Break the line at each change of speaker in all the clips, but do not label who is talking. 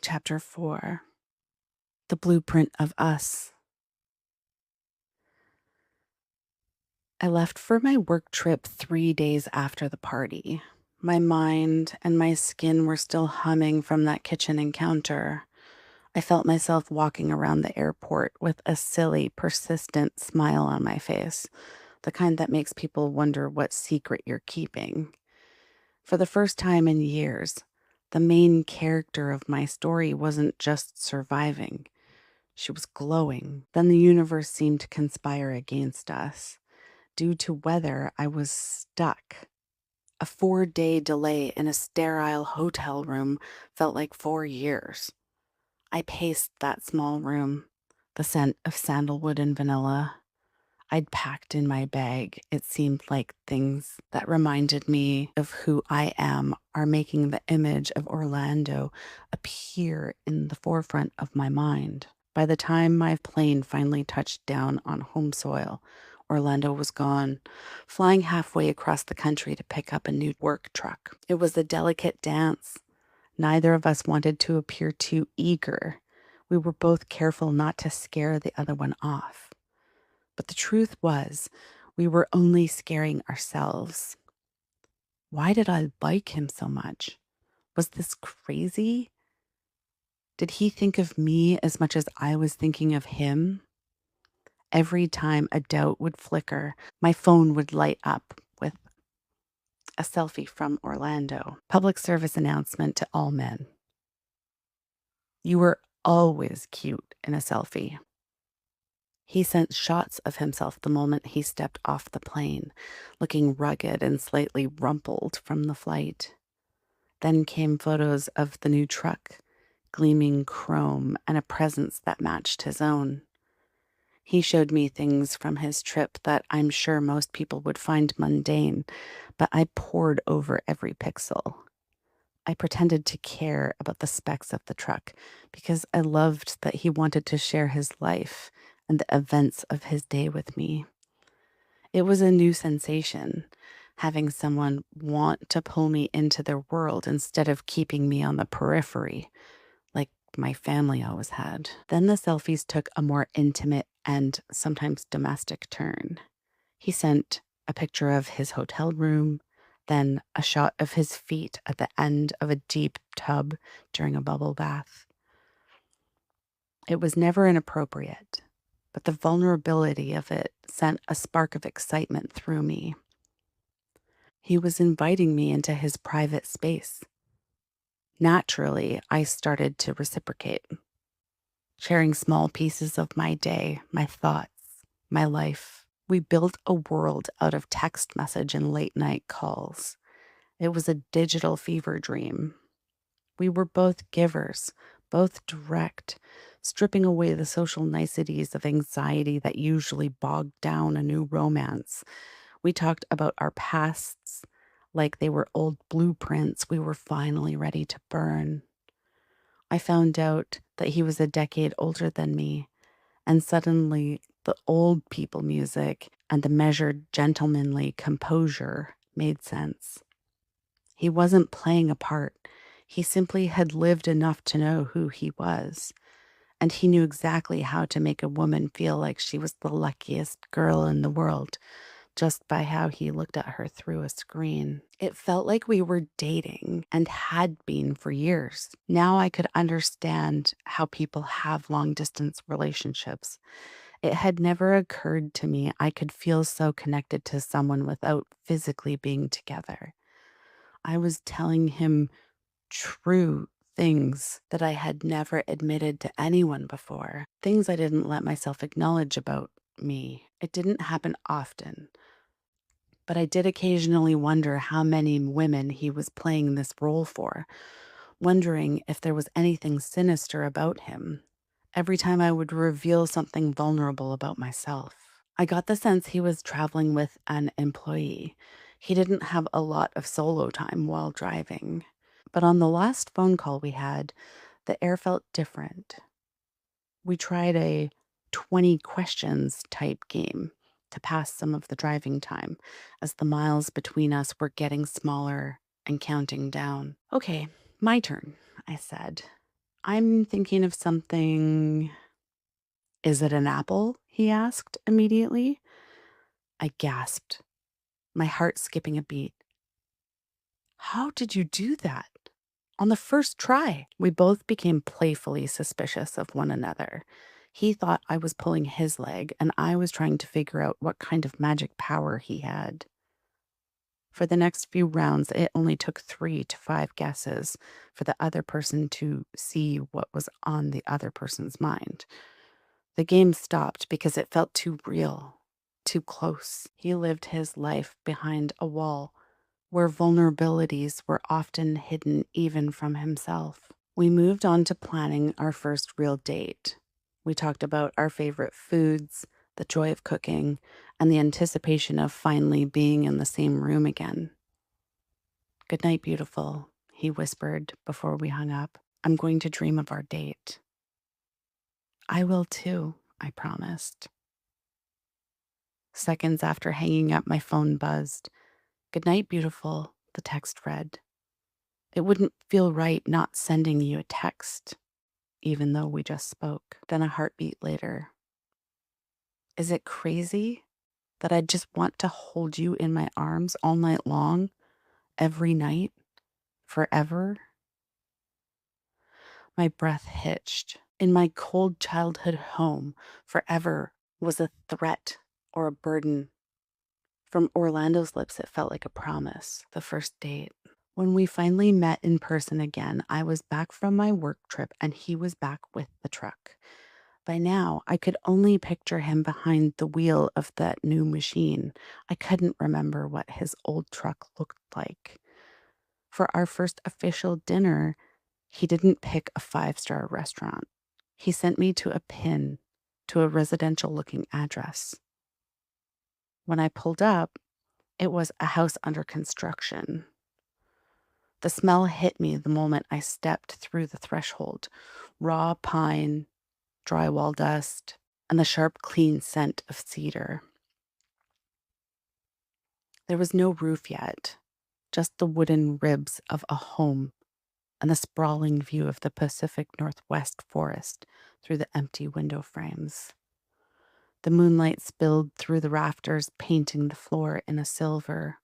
Chapter 4. The Blueprint of Us. I left for my work trip 3 days after the party. My mind and my skin were still humming from that kitchen encounter. I felt myself walking around the airport with a silly, persistent smile on my face, the kind that makes people wonder what secret you're keeping. For the first time in years, the main character of my story wasn't just surviving. She was glowing. Then the universe seemed to conspire against us. Due to weather, I was stuck. A 4-day delay in a sterile hotel room felt like 4 years. I paced that small room, the scent of sandalwood and vanilla. I'd packed in my bag. It seemed like things that reminded me of who I am are making the image of Orlando appear in the forefront of my mind. By the time my plane finally touched down on home soil, Orlando was gone, flying halfway across the country to pick up a new work truck. It was a delicate dance. Neither of us wanted to appear too eager. We were both careful not to scare the other one off. But the truth was, we were only scaring ourselves. Why did I like him so much? Was this crazy? Did he think of me as much as I was thinking of him? Every time a doubt would flicker, my phone would light up with a selfie from Orlando. Public service announcement to all men. You were always cute in a selfie. He sent shots of himself the moment he stepped off the plane, looking rugged and slightly rumpled from the flight. Then came photos of the new truck, gleaming chrome and a presence that matched his own. He showed me things from his trip that I'm sure most people would find mundane, but I pored over every pixel. I pretended to care about the specs of the truck because I loved that he wanted to share his life and the events of his day with me. It was a new sensation, having someone want to pull me into their world instead of keeping me on the periphery, like my family always had. Then the selfies took a more intimate and sometimes domestic turn. He sent a picture of his hotel room, then a shot of his feet at the end of a deep tub during a bubble bath. It was never inappropriate, but the vulnerability of it sent a spark of excitement through me. He was inviting me into his private space. Naturally, I started to reciprocate, sharing small pieces of my day, my thoughts, my life. We built a world out of text message and late night calls. It was a digital fever dream. We were both givers, both direct, stripping away the social niceties of anxiety that usually bogged down a new romance. We talked about our pasts like they were old blueprints we were finally ready to burn. I found out that he was a decade older than me, and suddenly the old people music and the measured, gentlemanly composure made sense. He wasn't playing a part. He simply had lived enough to know who he was. And he knew exactly how to make a woman feel like she was the luckiest girl in the world, just by how he looked at her through a screen. It felt like we were dating and had been for years. Now I could understand how people have long distance relationships. It had never occurred to me I could feel so connected to someone without physically being together. I was telling him true things that I had never admitted to anyone before, things I didn't let myself acknowledge about me. It didn't happen often, but I did occasionally wonder how many women he was playing this role for, wondering if there was anything sinister about him. Every time I would reveal something vulnerable about myself, I got the sense he was traveling with an employee. He didn't have a lot of solo time while driving. But on the last phone call we had, the air felt different. We tried a 20 questions type game to pass some of the driving time as the miles between us were getting smaller and counting down. Okay, my turn, I said. I'm thinking of something. Is it an apple? He asked immediately. I gasped, my heart skipping a beat. How did you do that? On the first try, we both became playfully suspicious of one another. He thought I was pulling his leg, and I was trying to figure out what kind of magic power he had. For the next few rounds, it only took 3 to 5 guesses for the other person to see what was on the other person's mind. The game stopped because it felt too real, too close. He lived his life behind a wall where vulnerabilities were often hidden even from himself. We moved on to planning our first real date. We talked about our favorite foods, the joy of cooking, and the anticipation of finally being in the same room again. "Good night, beautiful," he whispered before we hung up. "I'm going to dream of our date." "I will too," I promised. Seconds after hanging up, my phone buzzed. "Good night, beautiful," the text read. It wouldn't feel right not sending you a text, even though we just spoke. Then a heartbeat later. Is it crazy that I just want to hold you in my arms all night long, every night, forever? My breath hitched. In my cold childhood home, forever was a threat or a burden. From Orlando's lips, it felt like a promise, the first date. When we finally met in person again, I was back from my work trip and he was back with the truck. By now, I could only picture him behind the wheel of that new machine. I couldn't remember what his old truck looked like. For our first official dinner, he didn't pick a 5-star restaurant. He sent me to a pin, to a residential-looking address. When I pulled up, it was a house under construction. The smell hit me the moment I stepped through the threshold. Raw pine, drywall dust, and the sharp, clean scent of cedar. There was no roof yet, just the wooden ribs of a home and the sprawling view of the Pacific Northwest forest through the empty window frames. The moonlight spilled through the rafters, painting the floor in a silver.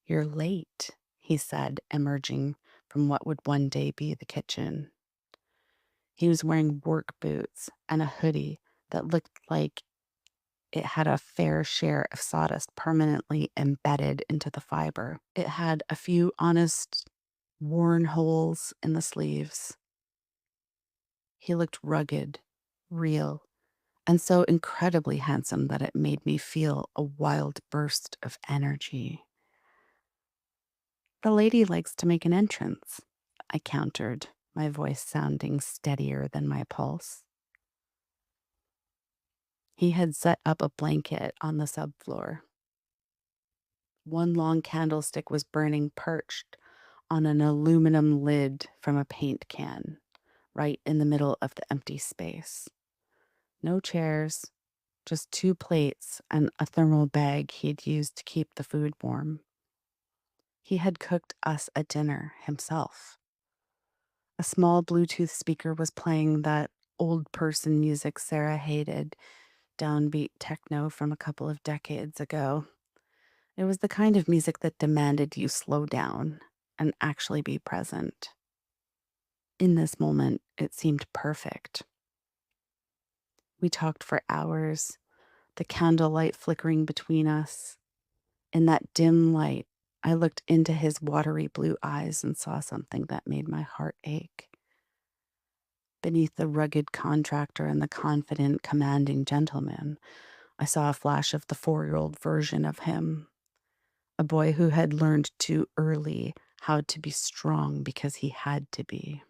"You're late," he said, emerging from what would one day be the kitchen. He was wearing work boots and a hoodie that looked like it had a fair share of sawdust permanently embedded into the fiber. It had a few honest, worn holes in the sleeves. He looked rugged, real, and so incredibly handsome that it made me feel a wild burst of energy. "The lady likes to make an entrance," I countered, my voice sounding steadier than my pulse. He had set up a blanket on the subfloor. One long candlestick was burning perched on an aluminum lid from a paint can, right in the middle of the empty space. No chairs, just 2 plates and a thermal bag he'd used to keep the food warm. He had cooked us a dinner himself. A small Bluetooth speaker was playing that old person music Sarah hated, downbeat techno from a couple of decades ago. It was the kind of music that demanded you slow down and actually be present. In this moment, it seemed perfect. We talked for hours, the candlelight flickering between us. In that dim light, I looked into his watery blue eyes and saw something that made my heart ache. Beneath the rugged contractor and the confident, commanding gentleman, I saw a flash of the 4-year-old version of him, a boy who had learned too early how to be strong because he had to be.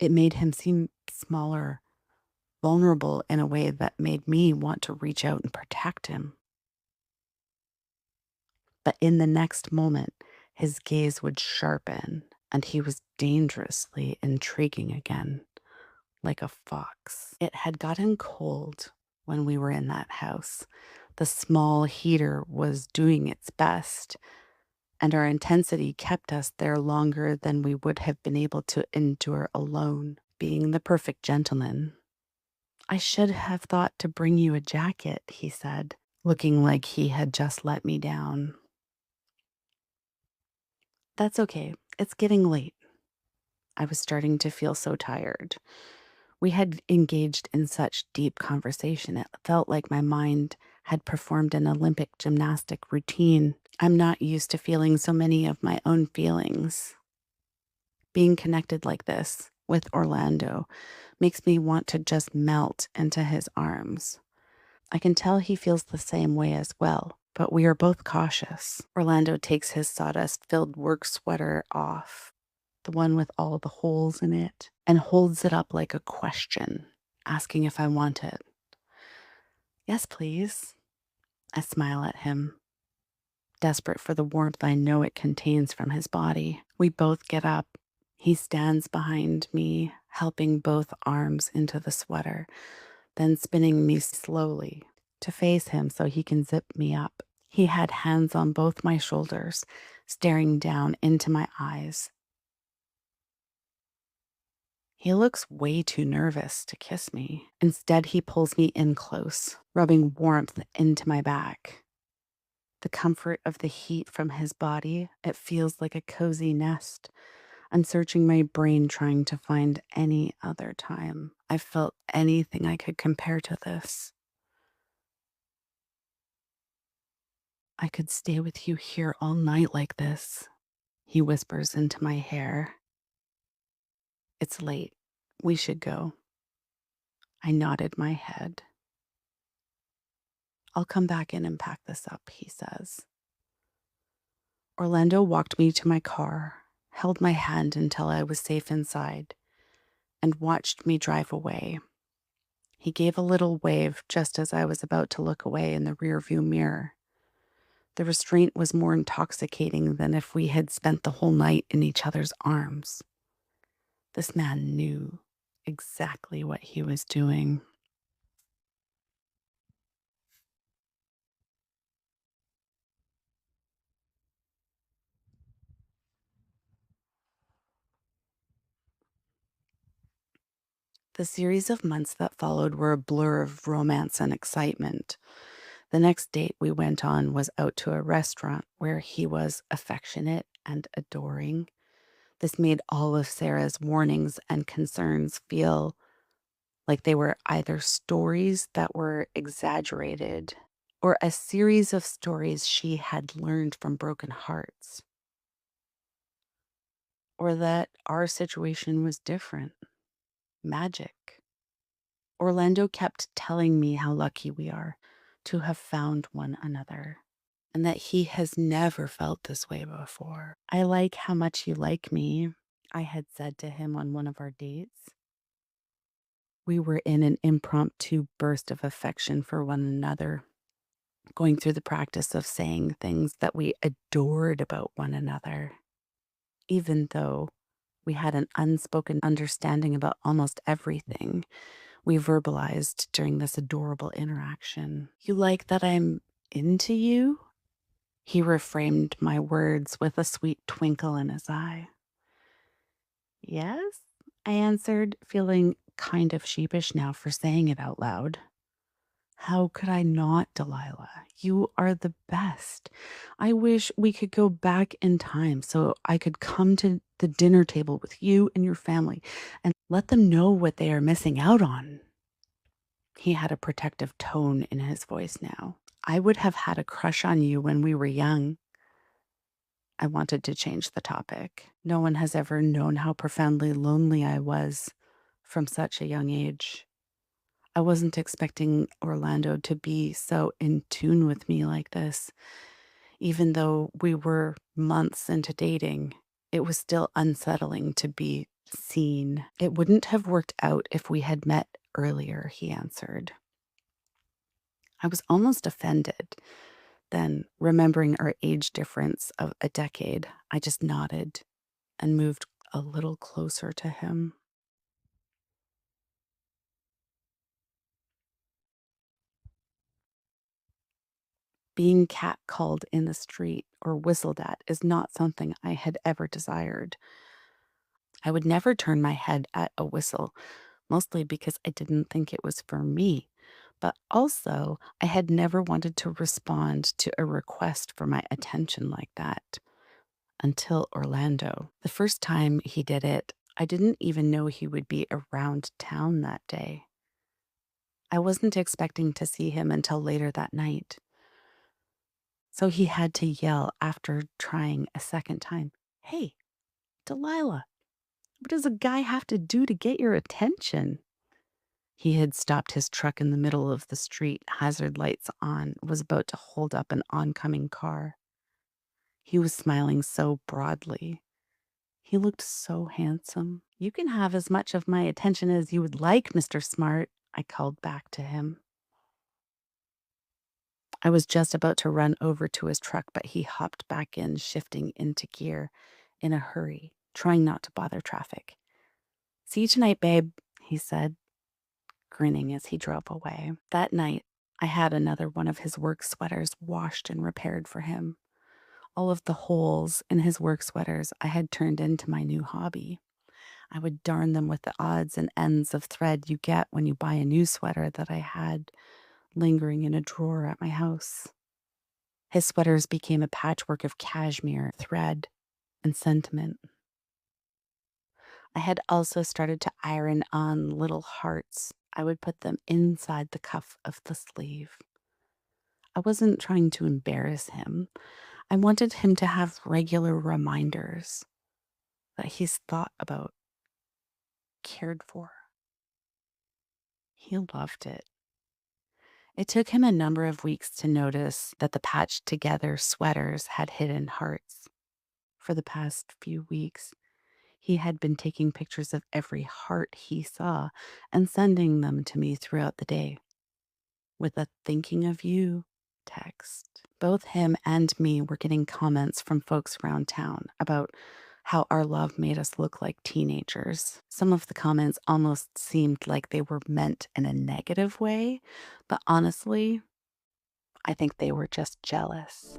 It made him seem smaller, vulnerable in a way that made me want to reach out and protect him. But in the next moment, his gaze would sharpen, and he was dangerously intriguing again, like a fox. It had gotten cold when we were in that house. The small heater was doing its best, and our intensity kept us there longer than we would have been able to endure alone, being the perfect gentleman. I should have thought to bring you a jacket, he said, looking like he had just let me down. That's okay. It's getting late. I was starting to feel so tired. We had engaged in such deep conversation. It felt like my mind had performed an Olympic gymnastic routine. I'm not used to feeling so many of my own feelings. Being connected like this with Orlando makes me want to just melt into his arms. I can tell he feels the same way as well, but we are both cautious. Orlando takes his sawdust filled work sweater off, the one with all the holes in it, and holds it up like a question, asking if I want it. Yes, please. I smile at him, desperate for the warmth I know it contains from his body. We both get up. He stands behind me, helping both arms into the sweater, then spinning me slowly to face him so he can zip me up. He had hands on both my shoulders, staring down into my eyes. He looks way too nervous to kiss me. Instead, he pulls me in close, rubbing warmth into my back. The comfort of the heat from his body, it feels like a cozy nest. I'm searching my brain trying to find any other time I felt anything I could compare to this. I could stay with you here all night like this, he whispers into my hair. It's late. We should go. I nodded my head. I'll come back in and pack this up, he says. Orlando walked me to my car, held my hand until I was safe inside, and watched me drive away. He gave a little wave just as I was about to look away in the rearview mirror. The restraint was more intoxicating than if we had spent the whole night in each other's arms. This man knew exactly what he was doing. The series of months that followed were a blur of romance and excitement. The next date we went on was out to a restaurant where he was affectionate and adoring. This made all of Sarah's warnings and concerns feel like they were either stories that were exaggerated or a series of stories she had learned from broken hearts, or that our situation was different. Magic. Orlando kept telling me how lucky we are to have found one another and that he has never felt this way before. I like how much you like me, I had said to him on one of our dates. We were in an impromptu burst of affection for one another, going through the practice of saying things that we adored about one another, even though we had an unspoken understanding about almost everything we verbalized during this adorable interaction. You like that I'm into you? He reframed my words with a sweet twinkle in his eye. Yes, I answered, feeling kind of sheepish now for saying it out loud. How could I not, Delilah? You are the best. I wish we could go back in time so I could come to the dinner table with you and your family and let them know what they are missing out on. He had a protective tone in his voice now. I would have had a crush on you when we were young. I wanted to change the topic. No one has ever known how profoundly lonely I was from such a young age. I wasn't expecting Orlando to be so in tune with me like this. Even though we were months into dating, it was still unsettling to be seen. It wouldn't have worked out if we had met earlier, he answered. I was almost offended. Then, remembering our age difference of a decade, I just nodded and moved a little closer to him. Being catcalled in the street or whistled at is not something I had ever desired. I would never turn my head at a whistle, mostly because I didn't think it was for me. But also, I had never wanted to respond to a request for my attention like that until Orlando. The first time he did it, I didn't even know he would be around town that day. I wasn't expecting to see him until later that night. So he had to yell after trying a second time, "Hey, Delilah, what does a guy have to do to get your attention?" He had stopped his truck in the middle of the street, hazard lights on, was about to hold up an oncoming car. He was smiling so broadly. He looked so handsome. "You can have as much of my attention as you would like, Mr. Smart," I called back to him. I was just about to run over to his truck, but he hopped back in, shifting into gear in a hurry, trying not to bother traffic. "See you tonight, babe," he said, grinning as he drove away. That night, I had another one of his work sweaters washed and repaired for him. All of the holes in his work sweaters I had turned into my new hobby. I would darn them with the odds and ends of thread you get when you buy a new sweater that I had lingering in a drawer at my house. His sweaters became a patchwork of cashmere, thread, and sentiment. I had also started to iron on little hearts. I would put them inside the cuff of the sleeve. I wasn't trying to embarrass him. I wanted him to have regular reminders that he's thought about, cared for. He loved it. It took him a number of weeks to notice that the patched together sweaters had hidden hearts. For the past few weeks, he had been taking pictures of every heart he saw and sending them to me throughout the day with a "thinking of you" text. Both him and me were getting comments from folks around town about how our love made us look like teenagers. Some of the comments almost seemed like they were meant in a negative way, but honestly, I think they were just jealous.